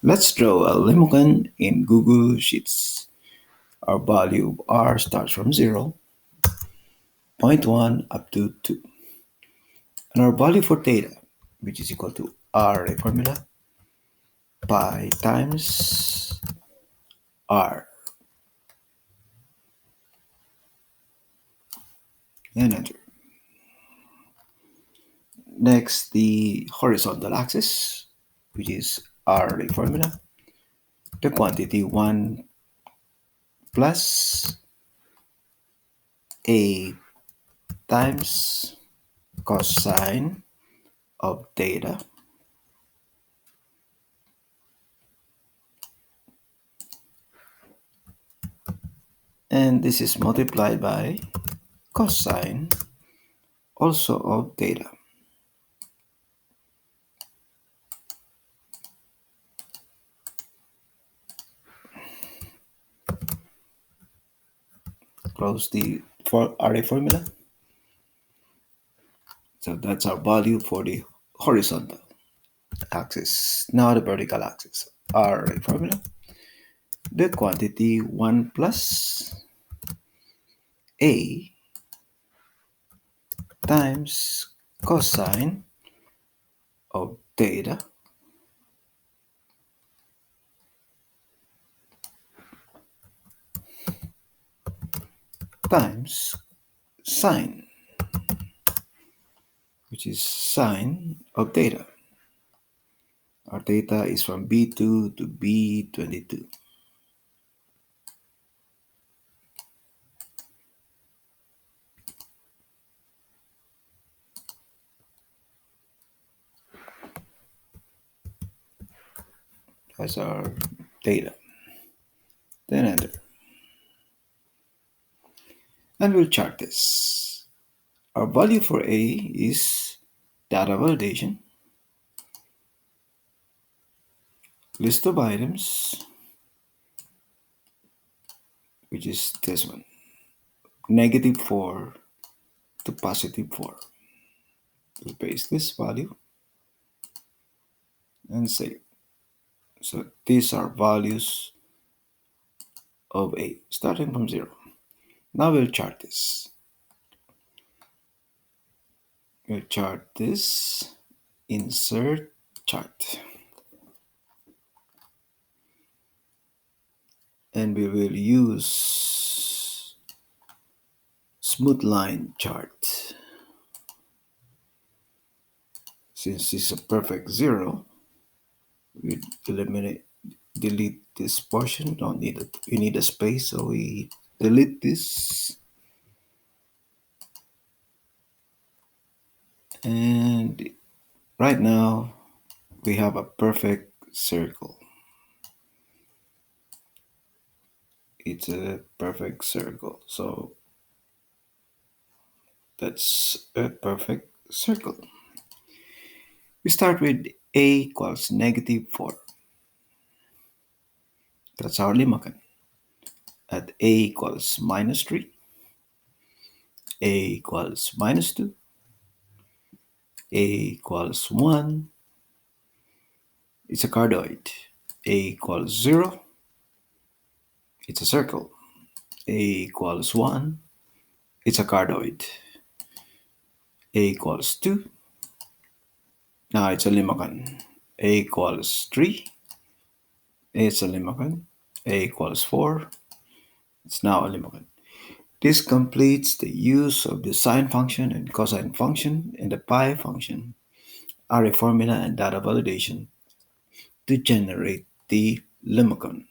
Let's draw a LIMACON in Google Sheets. Our value of R starts from 0, 0.1 up to 2. And our value for theta, which is equal to array formula, pi times R. And enter. Next, the horizontal axis, which is array formula, the quantity 1 plus a times cosine of theta and this is multiplied by cosine also of theta. Close the array formula. So that's our value for the horizontal axis. Now the vertical axis. Array formula. The quantity 1 plus a times cosine of theta times sine, which is sine of theta. Our theta is from B2 to B22. That's our theta. Then enter. And we'll chart this. Our value for A is data validation, list of items, which is this one, -4 to +4. We'll paste this value and save. So these are values of A, starting from 0. Now we'll chart this. We'll chart this, insert chart. And we will use smooth line chart. Since this is a perfect 0, we delete this portion. Don't need it. We need a space, so we delete this. And right now we have a perfect circle. It's a perfect circle. So that's a perfect circle. We start with A equals -4. That's our LIMACON. At A equals -3, A equals -2, A equals 1, it's a cardioid. A equals 0, it's a circle. A equals 1, it's a cardioid. A equals 2, now it's a LIMACON. A equals 3, it's a LIMACON. A equals 4, it's now a LIMACON. This completes the use of the sine function and cosine function and the pi function, array formula and data validation to generate the LIMACON.